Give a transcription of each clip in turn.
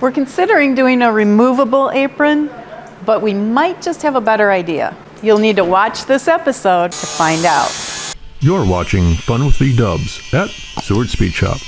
We're considering doing a removable apron, but we might just have a better idea. You'll need to watch this episode to find out. You're watching Fun with V-Dubs at Seward Speed Shop.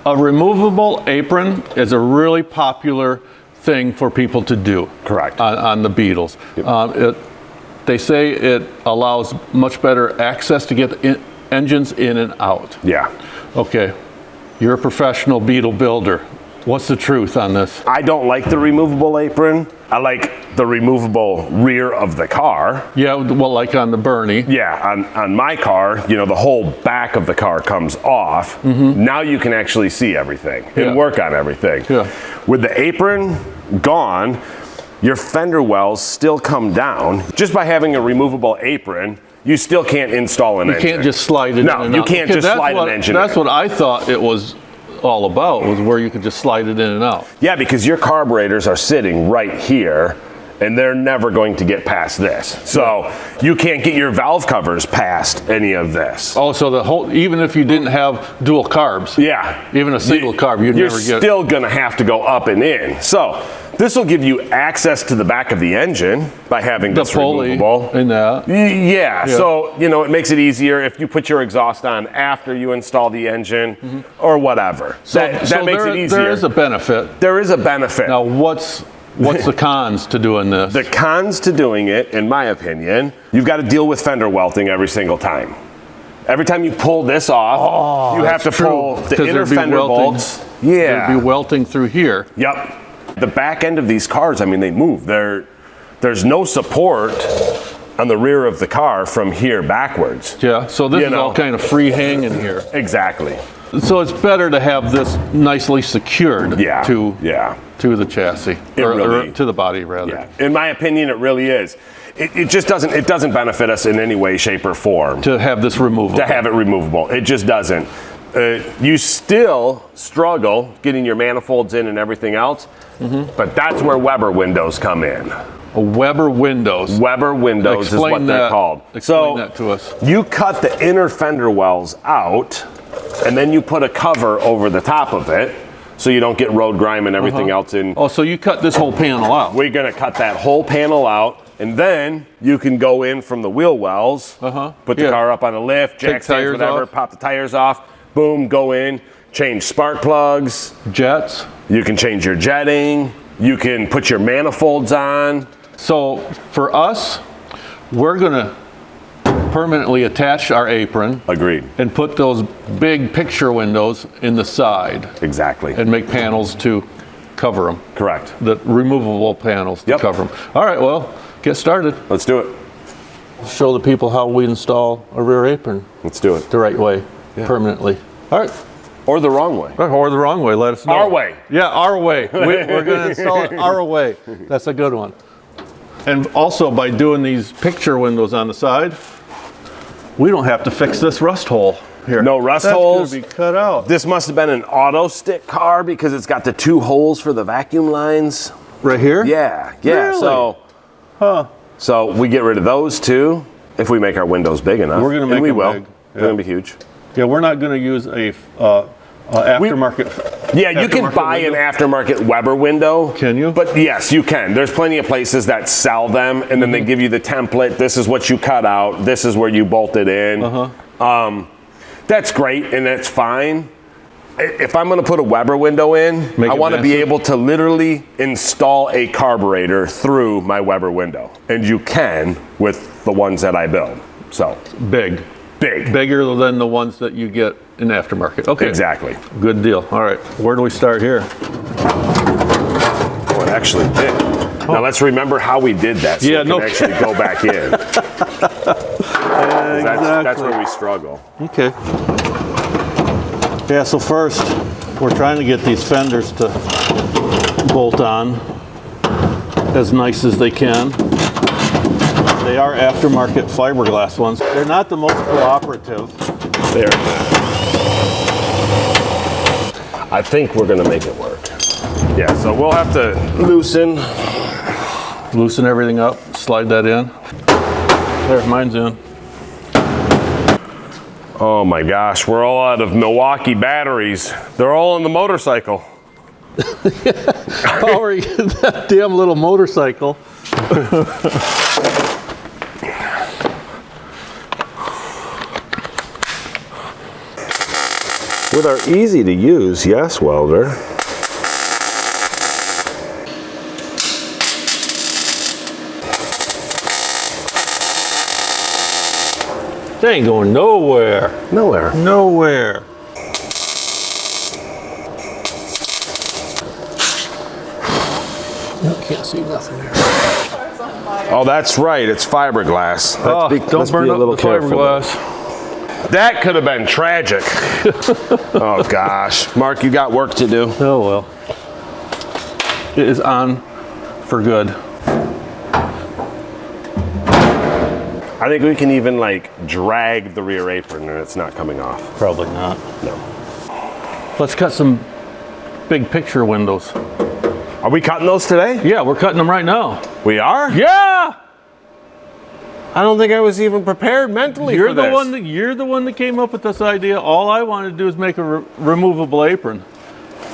A removable apron is a really popular thing for people to do. Correct. On the Beetles. Yep. They say it allows much better access to get engines in and out. Yeah. Okay, you're a professional Beetle builder. What's the truth on this? I don't like the removable apron. I like the removable rear of the car. Yeah, well, like on the Bernie. Yeah, on my car, you know, the whole back of the car comes off. Mm-hmm. Now you can actually see everything and work on everything. Yeah. With the apron gone, your fender wells still come down. Just by having a removable apron, you still can't install an engine. You can't just slide it in and out. No, you can't just slide an engine in. That's what I thought it was all about, was where you could just slide it in and out. Yeah, because your carburetors are sitting right here, and they're never going to get past this. So you can't get your valve covers past any of this. Oh, so the whole, even if you didn't have dual carbs, even a single carb, you're never get. You're still gonna have to go up and in. So this will give you access to the back of the engine by having this removable. In that. Yeah, so you know it makes it easier if you put your exhaust on after you install the engine or whatever. So that makes it easier. There is a benefit. There is a benefit. Now what's the cons to doing this? The cons to doing it, in my opinion, you've got to deal with fender welting every single time. Every time you pull this off, you have to pull the inner fender bolts. Yeah. There'd be welting through here. Yep. The back end of these cars, I mean, they move. There's no support on the rear of the car from here backwards. Yeah, so this is all kind of free hanging here. Exactly. So it's better to have this nicely secured to the chassis, or to the body rather. Yeah. In my opinion, it really is. It just doesn't benefit us in any way, shape, or form to have this removable. To have it removable, it just doesn't. You still struggle getting your manifolds in and everything else, but that's where Weber windows come in. Weber windows. Weber windows is what they're called. Explain that to us. You cut the inner fender wells out, and then you put a cover over the top of it, so you don't get road grime and everything else in. Oh, so you cut this whole panel out. We're gonna cut that whole panel out, and then you can go in from the wheel wells, put the car up on a lift, jack stands, whatever, pop the tires off, boom, go in, change spark plugs. Jets. You can change your jetting. You can put your manifolds on. So for us, we're gonna permanently attach our apron. Agreed. And put those big picture windows in the side. Exactly. And make panels to cover them. Correct. The removable panels to cover them. All right, well, get started. Let's do it. Show the people how we install a rear apron. Let's do it. The right way, permanently. All right. Or the wrong way. Or the wrong way, let us know. Our way. Yeah, our way. We're going to install it our way. That's a good one. And also by doing these picture windows on the side, we don't have to fix this rust hole here. No rust holes. That's going to be cut out. This must have been an auto stick car because it's got the 2 holes for the vacuum lines. Right here? Yeah. Really? So we get rid of those too if we make our windows big enough. We're going to make them will. big. They're going to be huge. Yeah, we're not going to use a aftermarket. Yeah, you can buy an aftermarket Weber window. Can you? But yes, you can. There's plenty of places that sell them, and then they give you the template. This is what you cut out. This is where you bolt it in. That's great, and that's fine. If I'm going to put a Weber window in, I want to be able to literally install a carburetor through my Weber window, and you can with the ones that I build. So big. Bigger than the ones that you get in aftermarket. Okay. Exactly. Good deal. All right. Where do we start here? Oh, it actually did. Now let's remember how we did that so we can actually go back in. That's where we struggle. Okay. Yeah, so first we're trying to get these fenders to bolt on as nice as they can. They are aftermarket fiberglass ones. They're not the most cooperative. There. I think we're gonna make it work. Yeah, so we'll have to loosen everything up, slide that in. There, mine's in. Oh my gosh, we're all out of Milwaukee batteries. They're all on the motorcycle. Powering that damn little motorcycle. With our easy to use yes welder. They ain't going nowhere. Nowhere. Nowhere. Can't see nothing here. Oh, that's right. It's fiberglass. Don't burn up the fiberglass. That could have been tragic. Oh gosh, Mark, you got work to do. Oh well. It is on for good. I think we can even like drag the rear apron and it's not coming off. Probably not. No. Let's cut some big picture windows. Are we cutting those today? Yeah, we're cutting them right now. We are? Yeah. I don't think I was even prepared mentally for this. You're the one that came up with this idea. All I wanted to do is make a removable apron.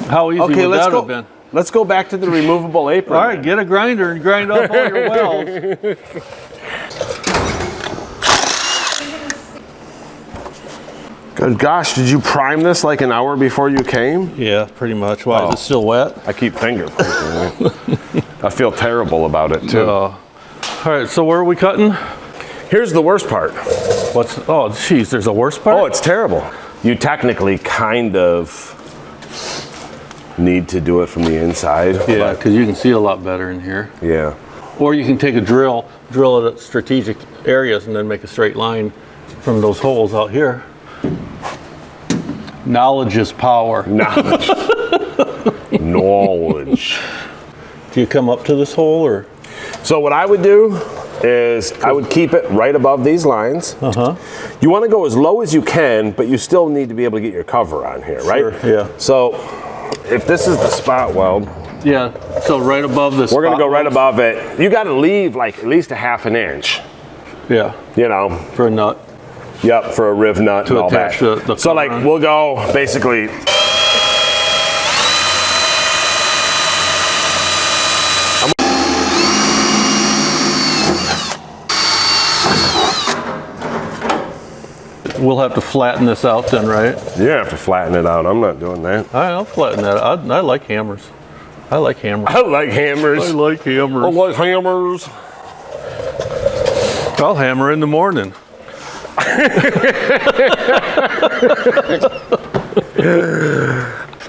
How easy would that have been? Let's go back to the removable apron. All right, get a grinder and grind off all your welds. Good gosh, did you prime this like an hour before you came? Yeah, pretty much. Why, is it still wet? I keep fingerprinting it. I feel terrible about it too. All right, so where are we cutting? Here's the worst part. Oh, geez, there's a worse part? Oh, it's terrible. You technically kind of need to do it from the inside. Yeah, because you can see a lot better in here. Yeah. Or you can take a drill it at strategic areas and then make a straight line from those holes out here. Knowledge is power. Knowledge. Knowledge. Do you come up to this hole or? So what I would do is I would keep it right above these lines. You want to go as low as you can, but you still need to be able to get your cover on here, right? Sure, yeah. So if this is the spot weld. Yeah, so right above this. We're going to go right above it. You got to leave like at least a half an inch. Yeah. You know. For a nut. Yep, for a riv nut to and all attach that. The so like we'll go basically. We'll have to flatten this out then, right? You have to flatten it out. I'm not doing that. All right, I'll flatten that out. I like hammers. I like hammers. I like hammers. I like hammers. I like hammers. I'll hammer in the morning.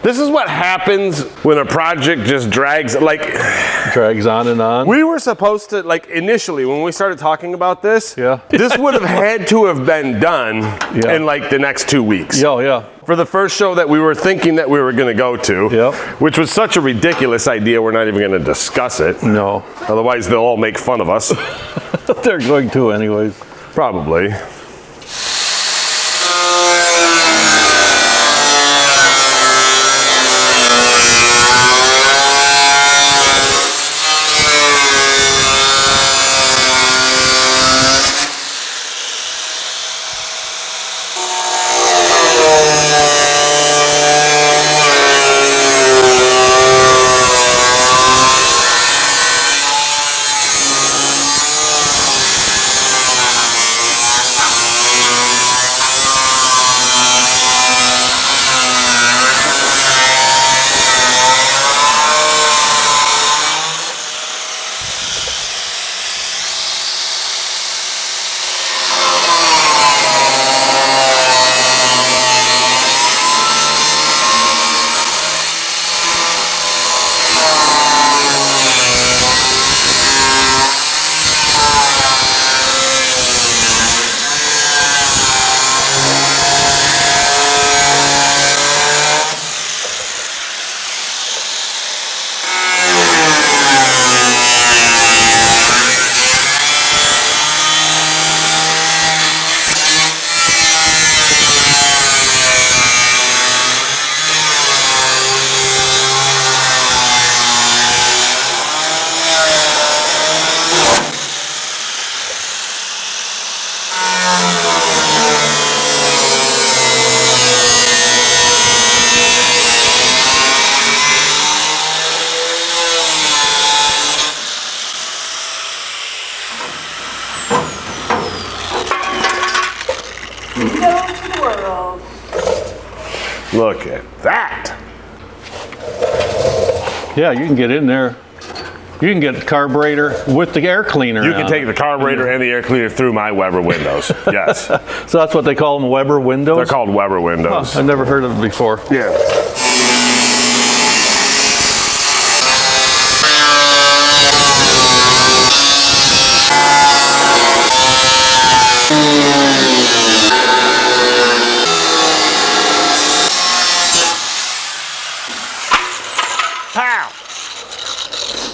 This is what happens when a project just drags on and on. We were supposed to, like, initially when we started talking about this, Yeah. this would have had to have been done in like the next 2 weeks. Yeah. For the first show that we were thinking that we were going to go to, Yep. which was such a ridiculous idea, we're not even going to discuss it. No. Otherwise, they'll all make fun of us. They're going to anyways. Probably. Look at that. Yeah, you can get in there. You can get the carburetor with the air cleaner. You can take the carburetor and the air cleaner through my Weber windows. Yes. So that's what they call them, Weber windows? They're called Weber windows. Huh, I've never heard of them before. Yeah.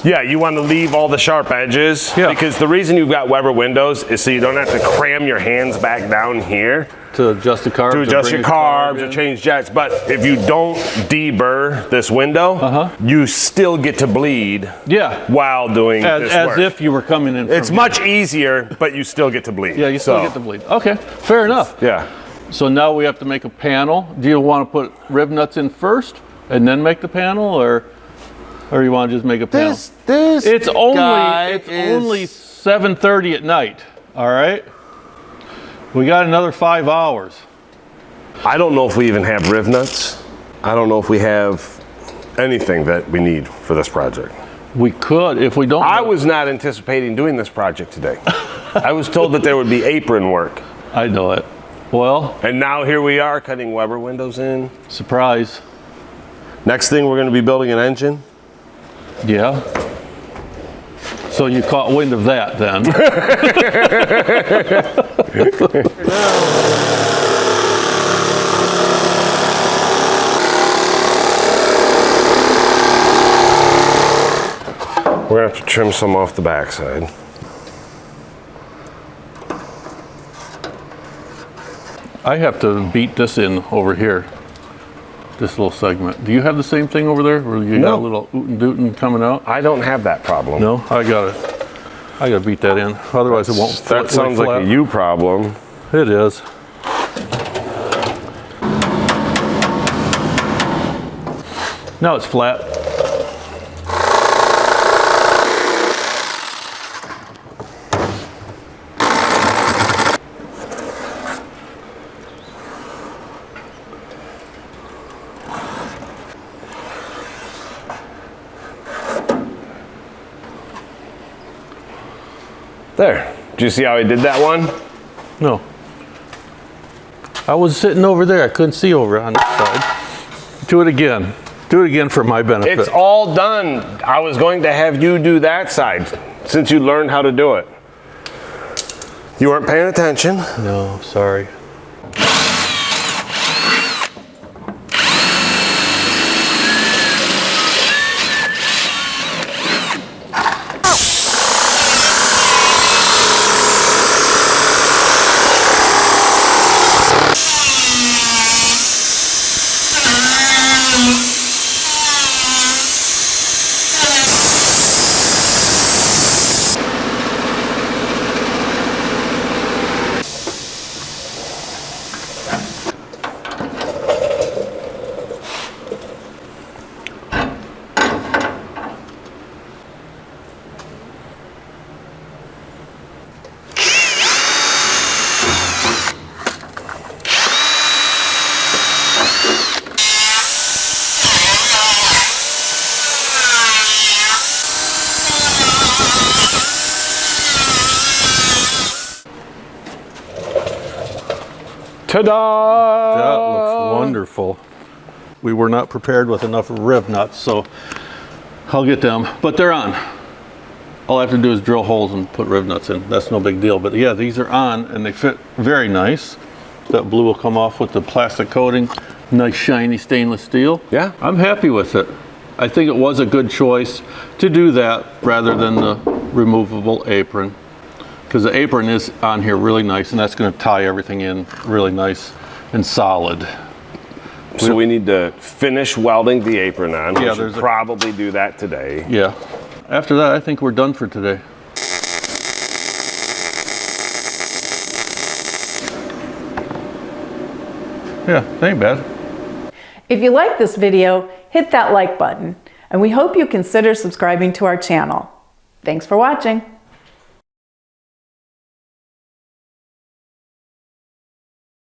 Yeah, you want to leave all the sharp edges because the reason you've got Weber windows is so you don't have to cram your hands back down here to adjust the carbs, to adjust your carbs or change jets. But if you don't deburr this window, you still get to bleed. While doing this work. As if you were coming in. It's much easier, but you still get to bleed. Yeah, you still get to bleed. Okay, fair enough. Yeah. So now we have to make a panel. Do you want to put rib nuts in first and then make the panel, or you want to just make a panel? It's only 7:30 at night. All right. We got another 5 hours. I don't know if we even have riv nuts. I don't know if we have anything that we need for this project. We could if we don't. I was not anticipating doing this project today. I was told that there would be apron work. I know it. Well. And now here we are cutting Weber windows in. Surprise. Next thing, we're going to be building an engine. Yeah. So you caught wind of that then. We're going to have to trim some off the backside. I have to beat this in over here. This little segment. Do you have the same thing over there where you got a little ootin' dootin' coming out? I don't have that problem. No, I gotta beat that in. Otherwise it won't. That sounds like a you problem. It is. Now it's flat. There. Did you see how I did that one? No. I was sitting over there. I couldn't see over on this side. Do it again. Do it again for my benefit. It's all done. I was going to have you do that side since you learned how to do it. You weren't paying attention. No, sorry. Ta-da! That looks wonderful. We were not prepared with enough rib nuts, so I'll get them. But they're on. All I have to do is drill holes and put rib nuts in. That's no big deal. But yeah, these are on and they fit very nice. That blue will come off with the plastic coating. Nice shiny stainless steel. Yeah. I'm happy with it. I think it was a good choice to do that rather than the removable apron. Because the apron is on here really nice, and that's going to tie everything in really nice and solid. So we need to finish welding the apron on. Yeah, we should probably do that today. Yeah. After that, I think we're done for today. Yeah, it ain't bad. If you like this video, hit that like button, and we hope you consider subscribing to our channel. Thanks for watching.